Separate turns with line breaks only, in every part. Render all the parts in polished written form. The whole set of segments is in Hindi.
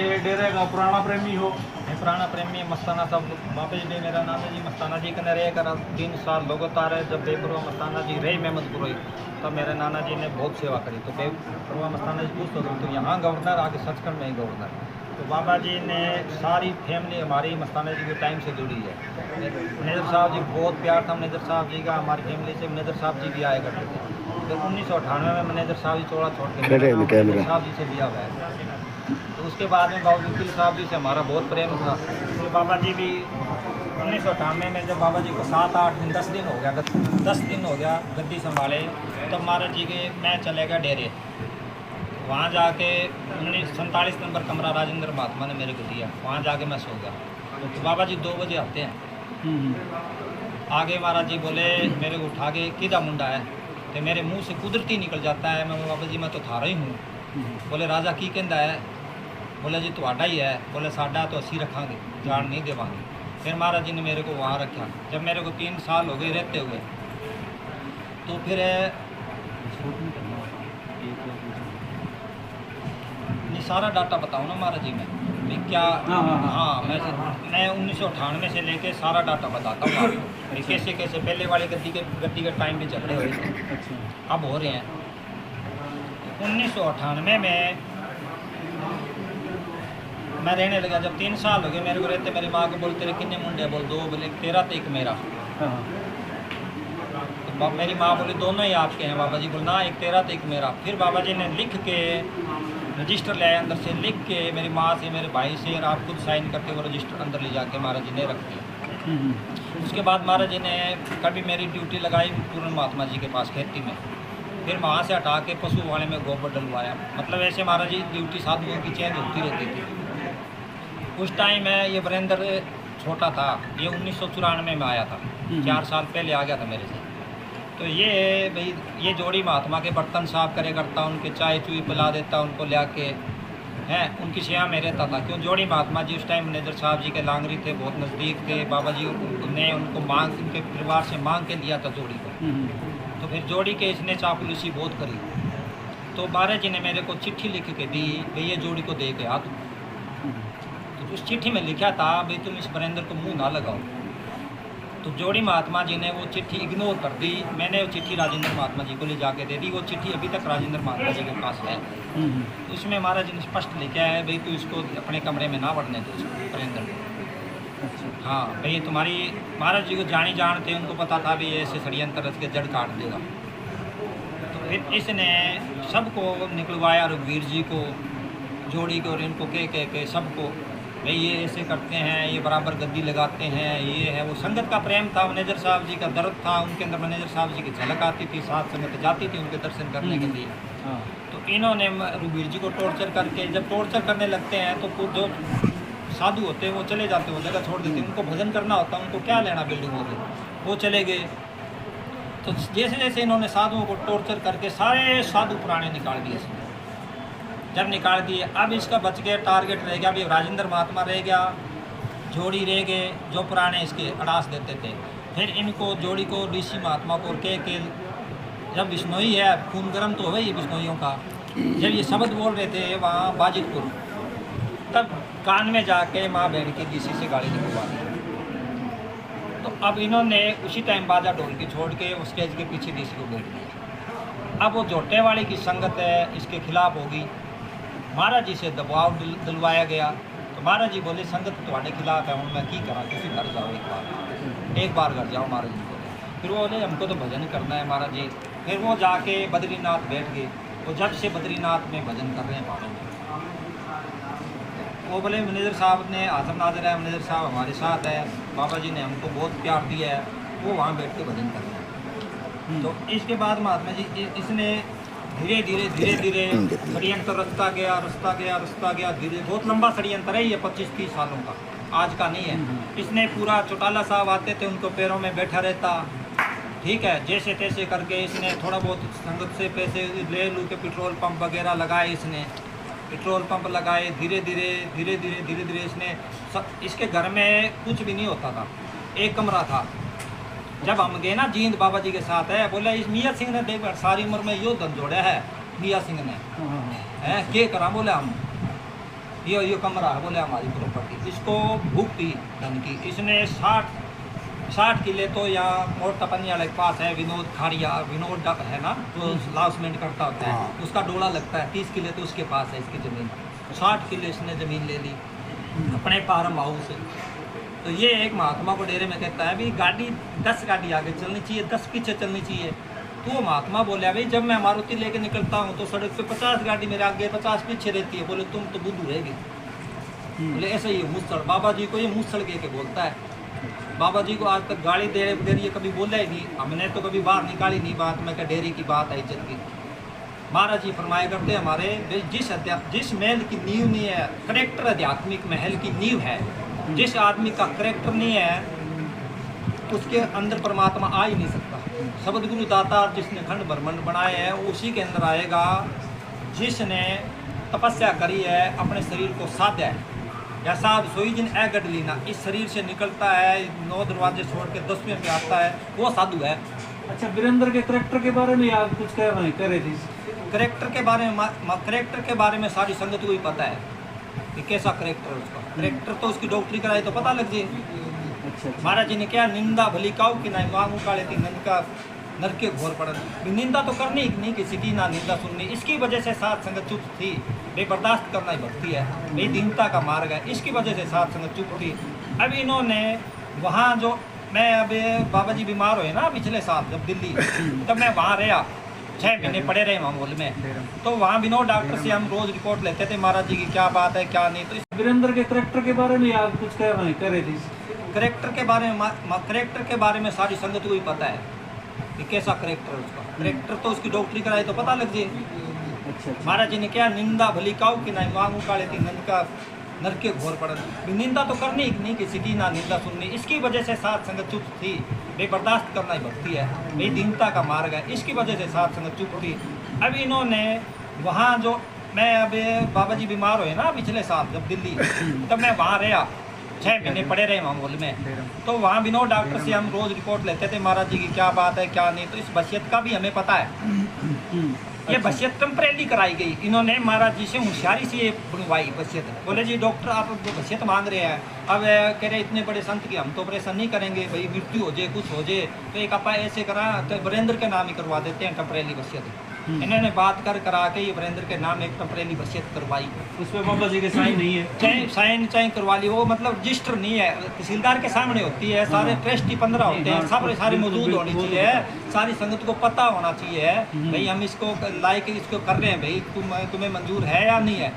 थे डेरे का पुराना प्रेमी हो?
मैं पुराना प्रेमी मस्ताना साहब बाबा जी ने मेरा नाम है जी मस्ताना जी के रहे कर 3 साल लगातार है। जब बेपरवा मस्ताना जी रहे मेहमदपुर तब मेरे नाना जी ने बहुत सेवा करी। तो बेपरवा मस्ताना जी पूछ तो यहाँ गवर्नर आगे सचखंड में ही गवर्नर। तो बाबा जी ने सारी फैमिली हमारी मस्ताना जी के टाइम से जुड़ी है। मैनेजर साहब जी बहुत प्यार था मैनेजर साहब जी का हमारी फैमिली से। मैनेजर साहब जी भी आया करते थे। फिर 1998 में मैनेजर साहब जी चौड़ा छोड़ के मैनेजर साहब जी से लिया हुआ है। तो उसके बाद में बाबा वकील साहब जी से हमारा बहुत प्रेम था। तो बाबा जी भी 1998 में जब बाबा जी को 7, 8 दिन 10 दिन हो गया 10 दिन हो गया गद्दी संभाले, तब महाराज जी के मैं चले गया डेरे। वहाँ जाके 47 नंबर कमरा राजेंद्र महात्मा ने मेरे को दिया। वहाँ जाके मैं सो गया। तो बाबा जी 2 बजे आते हैं। आगे महाराज जी बोले मेरे को उठा के किदा मुंडा है। तो मेरे मुंह से कुदरती निकल जाता है। मैं बाबा जी मैं तो थारा ही हूँ। बोले राजा की कहता है? बोले जी ਤੁਹਾਡਾ ही है। बोले साडा तो असी रखांगे, जान नहीं देवांगे। फिर महाराज जी ने मेरे को वहाँ रखा। जब मेरे को 3 साल हो गए रहते हुए, तो फिर नहीं सारा डाटा बताऊँ ना महाराज जी मैं क्या। हाँ मैं 1998 से लेके सारा डाटा बताता हूँ आपको। कैसे कैसे पहले वाली गद्दी के टाइम में झगड़े हुए थे, अब हो रहे हैं। 1998 में मैं रहने लगा। जब 3 साल हो गए मेरे को रहते, मेरी माँ को बोल तेरे कितने मुंडे? बोल 2। बोले तेरा तो एक मेरा। तो मेरी माँ बोली दोनों ही आपके हैं। बाबा जी बोले ना एक तेरा तो एक मेरा। फिर बाबा जी ने लिख के रजिस्टर ले आए अंदर से, लिख के मेरी माँ से मेरे भाई से और आप खुद साइन करके वो रजिस्टर अंदर ले जाके महाराज जी ने रख दिया। उसके बाद महाराज जी ने कभी मेरी ड्यूटी लगाई पूर्ण महात्मा जी के पास खेती में। फिर वहाँ से हटा के पशु वाले में गोबर डलवाया। मतलब ऐसे महाराज जी ड्यूटी साधुओं की चेंज होती रहती थी। उस टाइम में ये वीरेंद्र छोटा था। ये 1994 में आया था। 4 साल पहले आ गया था मेरे से। तो ये भाई ये जोड़ी महात्मा के बर्तन साफ करे करता, उनके चाय चुई पिला देता उनको ले आके हैं, उनकी सेवा में रहता था। क्यों जोड़ी महात्मा जी उस टाइम मैनेजर साहब जी के लांगरी थे, बहुत नज़दीक थे। बाबा जी ने उनको मांग उनके परिवार से मांग के लिया था जोड़ी को। तो फिर जोड़ी के इसने चापलूसी बहुत करी। तो बारह जी ने मेरे को चिट्ठी लिख के दी भाई ये जोड़ी को दे के आ तुम। तो उस चिट्ठी में लिखा था भाई तुम इस वीरेंद्र को मुंह ना लगाओ। तो जोड़ी महात्मा जी ने वो चिट्ठी इग्नोर कर दी। मैंने वो चिट्ठी राजेंद्र महात्मा जी को ले जाके दे दी। वो चिट्ठी अभी तक राजेंद्र महात्मा जी के पास है। उसमें महाराज जी ने स्पष्ट लिखा है भाई तू इसको अपने कमरे में ना बढ़ने दो वीरेंद्र को। हाँ भाई तुम्हारी महाराज जी को जानी जानते, उनको पता था भी ऐसे षड्यंत्र रच के जड़ काट देगा। तो फिर इसने सबको निकलवाया, रघुवीर जी को, जोड़ी को और इनको कह के सबको भाई ये ऐसे करते हैं, ये बराबर गद्दी लगाते हैं, ये है वो। संगत का प्रेम था, मैनेजर साहब जी का दर्द था उनके अंदर। मैनेजर साहब जी की झलक आती थी, साथ संगत जाती थी उनके दर्शन करने के लिए। तो इन्होंने रघुवीर जी को टॉर्चर करके, जब टॉर्चर करने लगते हैं तो जो साधु होते हैं वो चले जाते, वो जगह छोड़ देते। उनको भजन करना होता, उनको क्या लेना बिल्डिंगों से, वो चले गए। तो जैसे जैसे इन्होंने साधुओं को टॉर्चर करके सारे साधु पुराने निकाल दिए। जब निकाल दिए अब इसका बच गया टारगेट रह गया, अभी राजेंद्र महात्मा रह गया, जोड़ी रह गए जो पुराने इसके अड़ास देते थे। फिर इनको जोड़ी को डीसी महात्मा को कह के, जब बिश्नोई है खून गर्म तो हो ही बिश्नोइयों का, जब ये शब्द बोल रहे थे वहाँ बाजितपुर, तब कान में जाके माँ बहन की डीसी से गाड़ी निकलवा दी। तो अब इन्होंने उसी टाइम बाजा ढोल की छोड़ के उस स्टेज के पीछे डीसी को बैठ दिया। अब वो झोटे वाली की संगत है इसके खिलाफ होगी। महाराज जी से दबाव दिलवाया गया। तो महाराज जी बोले संगत तुम्हारे खिलाफ है, हूँ मैं की करा, किसी घर जाओ एक बार घर जाओ। महाराज जी बोले। फिर वो बोले हमको तो भजन करना है महाराज जी। फिर वो जाके बद्रीनाथ बैठ गए। वो जब से बद्रीनाथ में भजन कर रहे हैं पहाड़ों में। वो बोले मैनेजर साहब ने हाजिर नाजिर है, मैनेजर साहब हमारे साथ है, बाबा जी ने हमको बहुत प्यार दिया है, वो वहाँ बैठ के भजन कर रहे हैं। तो इसके बाद महात्मा जी इसने धीरे धीरे षड्यंत्र रचता गया धीरे। बहुत लंबा षड्यंत्र है ये, 25-30 सालों का, आज का नहीं है। इसने पूरा चौटाला साहब आते थे उनको पैरों में बैठा रहता, ठीक है, जैसे तैसे करके इसने थोड़ा बहुत संगत से पैसे ले लू के पेट्रोल पंप वगैरह लगाए। इसने पेट्रोल पंप लगाए। धीरे धीरे इसने इसके घर में कुछ भी नहीं होता था, एक कमरा था। जब हम गए ना जींद बाबा जी के साथ है, बोले इस मियाँ सिंह ने देख सारी उम्र में यो धन जोड़ा है मियाँ सिंह ने है, क्या करा बोले हम। ये कमरा है बोले हमारी प्रॉपर्टी, इसको भूख थी धन की। इसने 60 किले तो यहाँ मोट तपनिया के पास है, विनोद खाड़िया, विनोद है ना तो लाउसमेंट करता होता है, उसका डोला लगता है, 30 किले तो उसके पास है इसकी ज़मीन। 60 किले इसने ज़मीन ले ली अपने फार्म हाउस से। तो ये एक महात्मा को डेरे में कहता है भाई गाड़ी 10 गाड़ी आगे चलनी चाहिए, 10 पीछे चलनी चाहिए। तो वो महात्मा बोले भाई जब मैं मारुति लेके निकलता हूँ तो सड़क पे 50 गाड़ी मेरे आगे 50 पीछे रहती है। बोले तुम तो बुद्धू रहेगी। बोले ऐसा ही मूसड़, बाबा जी को ये मूसड़ के बोलता है। बाबा जी को आज तक गाड़ी दे रही है कभी बोला ही नहीं, हमने तो कभी बाहर निकाली नहीं बात में, क्या डेरी की बात है इज्जत की। महाराज जी फरमाया करते हमारे जिस महल की नींव नहीं है, करेक्टर आध्यात्मिक महल की नींव है, जिस आदमी का करेक्टर नहीं है उसके अंदर परमात्मा आ ही नहीं सकता। शब्द गुरु दाता जिसने खंड ब्रह्मांड बनाए है उसी के अंदर आएगा जिसने तपस्या करी है, अपने शरीर को साधा है। या साध सोई जिन ए गढ़ लीना, इस शरीर से निकलता है 9 दरवाजे छोड़ के 10वें पे आता है, वो साधु है।
अच्छा, वीरेंद्र के करेक्टर के बारे में आप कुछ कह रहे थे?
करेक्टर के बारे में सारी संगत को ही पता है कि कैसा करेक्टर है उसका। करेक्टर तो उसकी डॉक्टरी कराई तो पता लग जाए।
अच्छा,
महाराज जी ने क्या निंदा भली काऊ की ना मांगू काले थी नंद का नर के घोर पड़न। निंदा तो करनी ही नहीं किसी की, ना निंदा सुननी। इसकी वजह से साथ संगत चुप थी। बेबर्दाश्त करना ही भक्ति है, बेदीनता का मार्ग है। इसकी वजह से साथ संगत चुप थी। अब इन्होंने वहाँ जो मैं अब बाबा जी बीमार हुए ना पिछले साल जब दिल्ली, तब मैं वहाँ रहा 6 महीने पड़े रहे मामूल में। तो वहाँ विनोद डॉक्टर से हम रोज रिपोर्ट लेते थे महाराज जी की क्या बात है क्या नहीं। तो इस
वीरेंद्र के करेक्टर के बारे में आप कुछ कह रहे थे?
करेक्टर के बारे में सारी संगत को ही पता है कि कैसा करेक्टर है उसका। करेक्टर तो उसकी डॉक्टरी कराई तो पता लग जाए।
अच्छा,
महाराज जी ने क्या निंदा भली काऊ की ना मांगू काले थी नंद का नर के घोर पड़न। निंदा तो करनी ही नहीं किसी की, ना निंदा सुननी। इसकी वजह से साथ संगत चुप थी। बेबर्दाश्त करना ही भक्ति है, बेदीनता का मार्ग है। इसकी वजह से साथ संगत चुप थी। अब इन्होंने वहाँ जो मैं अब बाबा जी बीमार हुए ना पिछले साल जब दिल्ली, तब मैं वहाँ रहा 6 महीने पड़े रहे मामूल में। तो वहाँ विनोद डॉक्टर से हम रोज रिपोर्ट लेते थे महाराज जी की क्या बात है क्या नहीं। तो इस वसीयत का भी हमें पता है। ये वसीयत टेम्परेरी कराई गई। इन्होंने महाराज जी से होशियारी से ये बनवाई वसीयत। बोले जी डॉक्टर आप वसीयत मांग रहे हैं, अब कह रहे इतने बड़े संत की हम तो ऑपरेशन नहीं करेंगे, भाई मृत्यु हो जाए कुछ हो जाए तो एक आप ऐसे करा तो वीरेंद्र के नाम ही करवा देते हैं टेम्परेरी वसीयत। इन्होंने बात करा के ये वीरेंद्र के नाम एक टेम्परेरी वसीयत करवाई।
उसमें बाबा जी के साइन नहीं है,
चाहे करवा ली, वो मतलब रजिस्टर नहीं है, तहसीलदार के सामने होती है। सारे ट्रस्टी 15 होते हैं, सब सारे मौजूद होनी चाहिए, सारी संगत को पता होना चाहिए भाई हम इसको लाइक इसको कर रहे हैं, भाई तुम्हें मंजूर है या नहीं है।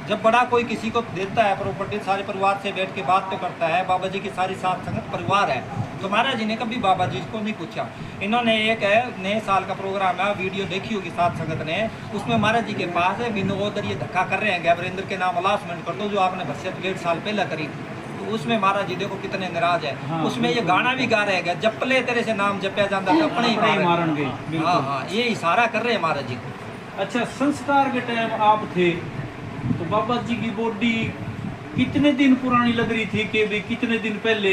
जब बड़ा कोई किसी को देता है प्रॉपर्टी, सारे परिवार से बैठ के बात तो करता है। बाबा जी की सारी साथ संगत परिवार है। तो महाराज जी ने कभी बाबा जी को नहीं पूछा। इन्होंने एक है नए साल का प्रोग्राम है, वीडियो देखी होगी साथ संगत ने, उसमें महाराज जी के पास है विनोद ये धक्का कर रहे हैं वीरेंद्र के नाम अलाउंसमेंट कर दो जो आपने वसीयत 1.5 साल पहले करी। तो उसमें महाराज जी देखो कितने नाराज है।
हाँ,
उसमें ये गाना भी गा रहे हैं, जपले तेरे से नाम जपया जाता है अपने ही
मारन गए।
हाँ, ये इशारा कर रहे हैं महाराज जी को।
अच्छा, संस्कार के टाइम आप थे तो बाबा जी की बॉडी कितने दिन पुरानी लग रही थी कि भी कितने दिन पहले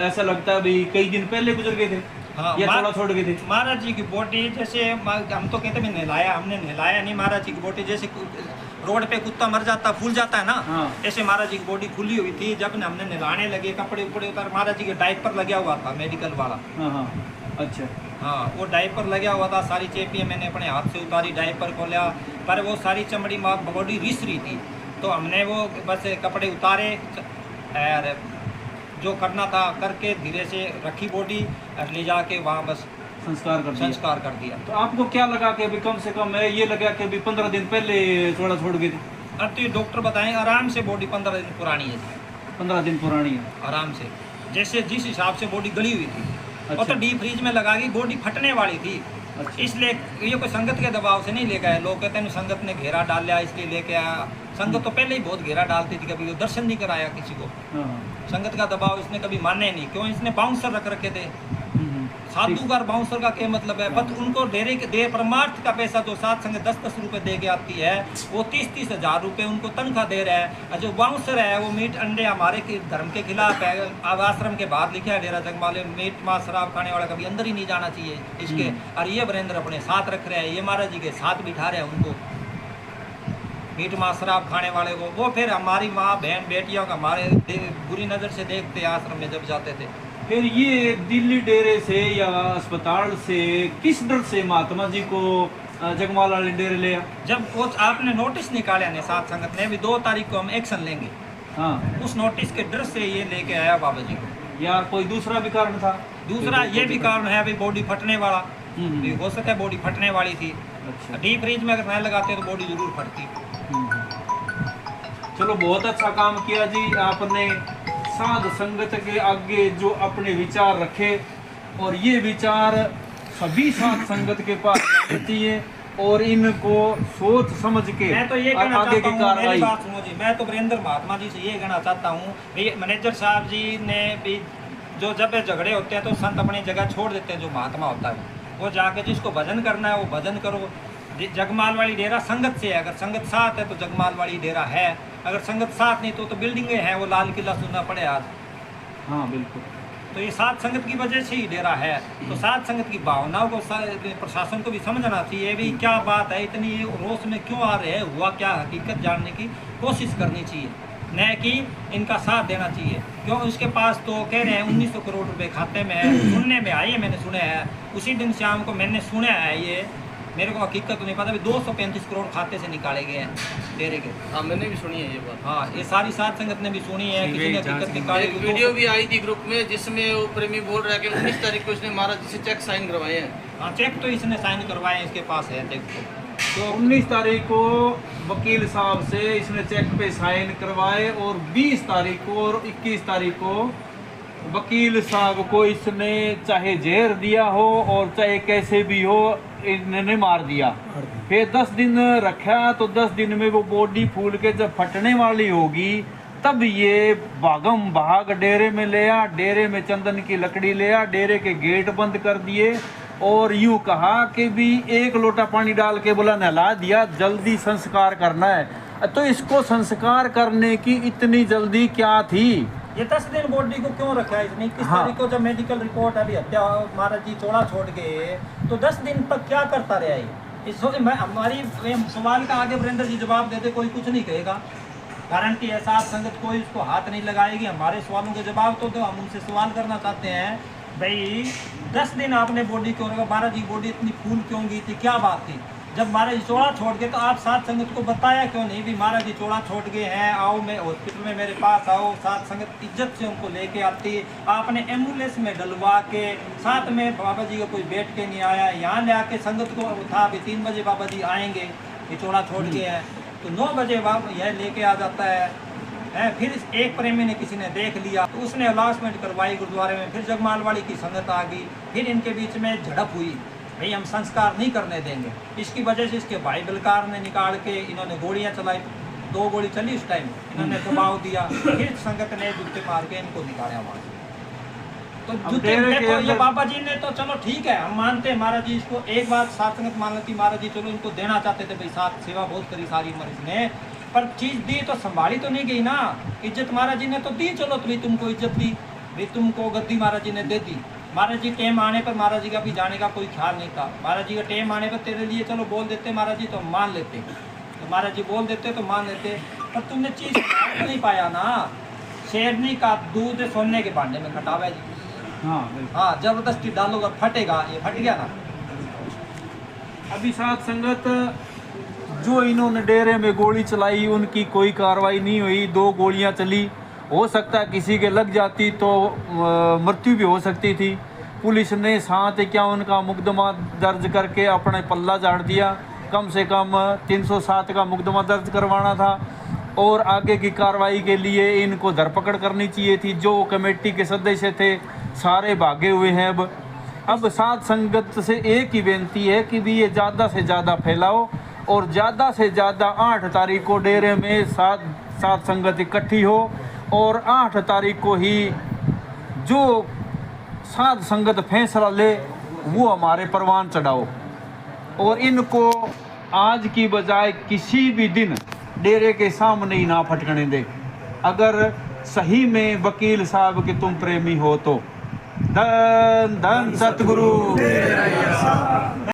ऐसा लगता है भाई कई दिन पहले गुजर गए थे?
हाँ,
या थोड़ा छोड़ गए थे?
महाराज जी की बॉडी जैसे हम तो कहते हैं नहलाया, हमने नहलाया नहीं। महाराज जी की बॉडी जैसे रोड पे कुत्ता मर जाता फूल जाता है ना,
हाँ।
ऐसे महाराज जी की बॉडी खुली हुई थी। जब हमने नहलाने लगे कपड़े उपड़े उतार, महाराज जी के डायपर लगा हुआ था मेडिकल वाला।
हाँ, अच्छा,
हाँ, वो डायपर लगा हुआ था। सारी चेपियाँ मैंने अपने हाथ से उतारी, डायपर खोला, पर वो सारी चमड़ी बॉडी रिस रही थी। तो हमने वो बस कपड़े उतारे और जो करना था करके धीरे से रखी बॉडी और ले जाके वहाँ बस संस्कार कर दिया।
तो आपको क्या लगा कि अभी कम से कम है ये लगा कि अभी 15 दिन पहले थोड़ा छोड़ गए थे?
अब तो ये डॉक्टर बताएं आराम से बॉडी 15 दिन पुरानी है।
15 दिन पुरानी है
आराम से, जैसे जिस हिसाब से बॉडी गली हुई थी।
अच्छा।
और तो डीप फ्रीज में लगा गई, बॉडी फटने वाली थी।
अच्छा।
इसलिए ये कोई संगत के दबाव से नहीं लेके आए। लोग कहते हैं संगत ने घेरा डाल लिया इसलिए लेके आया। संगत तो पहले ही बहुत घेरा डालती थी, कभी वो दर्शन नहीं कराया किसी को।
हाँ,
संगत का दबाव इसने कभी माने नहीं। क्यों? इसने बाउंसर रख रखे थे। साधुकार बाउंसर का क्या मतलब है? बस उनको डेरे के दे परमार्थ का पैसा जो साथ संग 10-10 रुपए दे के आती है, वो 30-30 हज़ार रुपये उनको तनख्वाह दे रहा है। और जो बाउंसर है वो मीट अंडे हमारे धर्म के खिलाफ है। अब आश्रम के बाहर लिखा है डेरा जगमाले मीट मांस शराब खाने वाला कभी अंदर ही नहीं जाना चाहिए इसके। और ये वीरेंद्र अपने साथ रख रहे हैं, ये महाराज जी के साथ बिठा रहे हैं उनको। मीट मांस शराब खाने वाले को, वो फिर हमारी माँ बहन बेटियों का हमारे बुरी नज़र से देखते आश्रम में जब जाते थे।
फिर ये दिल्ली डेरे से या अस्पताल से किस डर से महात्मा जी को जगमाल वाले डेरे ले?
जब वो आपने नोटिस निकाले ने साथ संगत ने भी 2 तारीख को हम एक्शन लेंगे,
हाँ,
उस नोटिस के डर से ये लेके आया बाबा जी को।
या कोई दूसरा भी कारण था?
दूसरा ये भी कारण है अभी बॉडी फटने वाला भी हो सकता है, बॉडी फटने वाली थी।
अच्छा।
डीप फ्रीज में अगर नहीं लगाते तो बॉडी जरूर फटती।
चलो बहुत अच्छा काम किया जी आपने, साध संगत के आगे जो अपने विचार रखे, और ये विचार सभी साध संगत के पास चाहिए और इनको सोच समझ के
मैं तो ये कहना
आगे
चाहता
की
हूँ,
कार्रवाई।
मेरी बात सुनो जी, मैं तो वीरेंद्र महात्मा जी से ये कहना चाहता हूँ, मैनेजर साहब जी ने भी जो जब झगड़े होते हैं तो संत अपनी जगह छोड़ देते हैं, जो महात्मा होता है वो जाके जिसको भजन करना है वो भजन करो। जगमाल वाली डेरा संगत से है, अगर संगत साथ है तो जगमाल वाली डेरा है, अगर संगत साथ नहीं तो बिल्डिंगें हैं, वो लाल किला सुनना पड़े आज।
हाँ बिल्कुल।
तो ये साथ संगत की वजह से ही डेरा है, तो साथ संगत की भावनाओं को प्रशासन को भी समझना चाहिए भी क्या बात है, इतनी रोष में क्यों आ रहे हैं, हुआ क्या, हकीकत जानने की कोशिश करनी चाहिए, न कि इनका साथ देना चाहिए। क्यों उसके पास तो कह रहे हैं 1900 करोड़ रुपए खाते में है, सुनने में आई है, मैंने सुना है उसी दिन शाम को मैंने सुना है, ये मेरे को हकीकत तो नहीं पता भी 235 करोड़ खाते से निकाले गए हैं डेरे के।
हाँ मैंने भी सुनी है ये बात।
हाँ ये सारी साथ संगत ने भी सुनी है, किसी ने हकीकत निकाली।
एक वीडियो भी आई थी ग्रुप में जिसमें वो प्रेमी बोल रहा है कि 19 तारीख को इसने महाराज जी से चेक साइन करवाए हैं।
हाँ चेक तो इसने साइन करवाए हैं, इसके पास है चेक।
तो 19 तारीख को वकील साहब से इसने चेक पे साइन करवाए और 20 तारीख को और 21 तारीख को वकील साहब को इसने चाहे जहर दिया हो और चाहे कैसे भी हो इन्होंने मार दिया। फिर 10 दिन रखा तो 10 दिन में वो बॉडी फूल के जब फटने वाली होगी तब ये भागम भाग डेरे में ले आ, डेरे में चंदन की लकड़ी ले आ, डेरे के गेट बंद कर दिए और यूं कहा कि भी 1 लोटा पानी डाल के बोला नहला दिया, जल्दी संस्कार करना है। तो इसको संस्कार करने की इतनी जल्दी क्या थी?
ये 10 दिन बॉडी को क्यों रखा है इसने? 21 तारीख को जब मेडिकल रिपोर्ट अभी हत्या महाराज जी चौड़ा छोड़ गए तो 10 दिन तक क्या करता रहा ये? हमारी सवाल का आगे वीरेंद्र जी जवाब देते, कोई कुछ नहीं कहेगा, गारंटी है साथ संगत कोई उसको हाथ नहीं लगाएगी। हमारे सवालों के जवाब तो दो, हम उनसे सवाल करना चाहते हैं भाई 10 दिन आपने बॉडी क्यों रखा, महाराज जी बॉडी इतनी फूल क्यों गई थी, क्या बात थी? जब महाराज जी चौड़ा छोड़ गए तो आप साथ संगत को बताया क्यों नहीं भी महाराज जी चौड़ा छोड़ गए हैं, आओ मैं हॉस्पिटल में मेरे पास आओ। साथ संगत इज्जत से उनको लेके आती, आपने एम्बुलेंस में डलवा के साथ में बाबा जी का कोई बैठ के नहीं आया, यहाँ ले आके संगत को उठा भी 3 बजे बाबा जी आएंगे, ये चौड़ा छोड़ गए हैं तो 9 बजे यह लेके आ जाता है। फिर एक प्रेमी ने किसी ने देख लिया तो उसने अलाउंसमेंट करवाई गुरुद्वारे में, फिर जगमाल वाली की संगत आ गई, फिर इनके बीच में झड़प हुई, भाई हम संस्कार नहीं करने देंगे। इसकी वजह से इसके भाई बलकार ने निकाल के इन्होंने गोलियां चलाई, 2 गोली चली उस टाइम, इन्होंने दबाव दिया, फिर संगत ने जूते मार के इनको निकाला वहाँ से। तो जूते देखो ये बाबा जी ने तो चलो ठीक है हम मानते हैं महाराज जी इसको, एक बात साथ संगत मान लेती महाराज जी चलो इनको देना चाहते थे भाई, साथ सेवा बहुत करी सारी उम्र इसने, पर चीज़ दी तो संभाली तो नहीं गई ना। इज्जत महाराज जी ने तो दी, चलो तो तुमको इज्जत दी, भाई तुमको गद्दी महाराज जी ने दे दी। महाराज जी टेम आने पर महाराज जी का भी जाने का कोई ख्याल नहीं था, महाराज जी का टेम आने पर तेरे लिए चलो बोल देते महाराज जी तो मान लेते, तो महाराज जी बोल देते तो मान लेते, पर तुमने चीज़ नहीं पाया ना। शेरनी का दूध सोने के भांडे में खटावा जी। हाँ जबरदस्ती डालोगा फटेगा, ये फट गया ना।
अभी साथ संगत जो इन्होंने डेरे में गोली चलाई उनकी कोई कार्रवाई नहीं हुई, 2 गोलियां चली, हो सकता है किसी के लग जाती तो मृत्यु भी हो सकती थी। पुलिस ने साथ क्या उनका मुकदमा दर्ज करके अपना पल्ला झाड़ दिया, कम से कम 307 का मुकदमा दर्ज करवाना था और आगे की कार्रवाई के लिए इनको धरपकड़ करनी चाहिए थी। जो कमेटी के सदस्य थे सारे भागे हुए हैं। अब साथ संगत से एक ही बेनती है कि भी ये ज़्यादा से ज़्यादा फैलाओ और ज़्यादा से ज़्यादा 8 तारीख को डेरे में साथ संगत इकट्ठी हो और 8 तारीख को ही जो साथ संगत फैसला ले वो हमारे परवान चढ़ाओ और इनको आज की बजाय किसी भी दिन डेरे के सामने ही ना फटकने दे। अगर सही में वकील साहब के तुम प्रेमी हो तो धन धन सतगुरु।